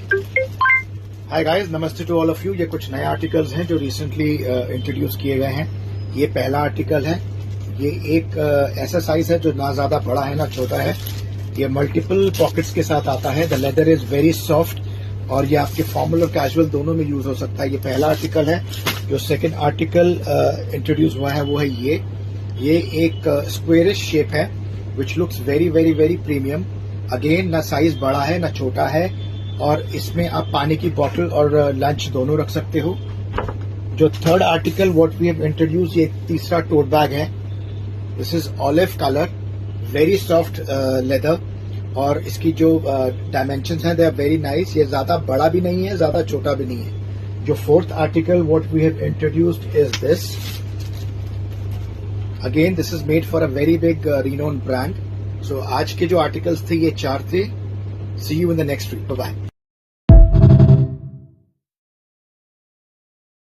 Hi guys, नमस्ते to all of you. ये कुछ नए आर्टिकल्स हैं जो रिसेंटली इंट्रोड्यूस किए गए हैं। ये पहला आर्टिकल है। ये एक ऐसा साइज है जो ना ज्यादा बड़ा है ना छोटा है। ये मल्टीपल पॉकेट्स के साथ आता है। The leather is very soft और ये आपके फॉर्मल और कैजुअल दोनों में यूज हो सकता है। ये पहला आर्टिकल है। जो सेकंड आर्टिकल इंट्रोड्यूस हुआ है वो है ये एक स्क्वेरिश शेप है which looks very very very premium. Again ना साइज बड़ा है ना छोटा है और इसमें आप पानी की बोतल और लंच दोनों रख सकते हो। जो third article what we have introduce, ये तीसरा टोट बैग है। This is olive colour, very soft leather और इसकी जो डायमेंशंस हैं दे आर वेरी नाइस। ये ज्यादा बड़ा भी नहीं है, ज्यादा छोटा भी नहीं है। जो fourth article what we have introduced is this. Again this is made for a very big renowned brand. So आज के जो आर्टिकल्स थे ये 4 थे। See you in the next week. Bye-bye.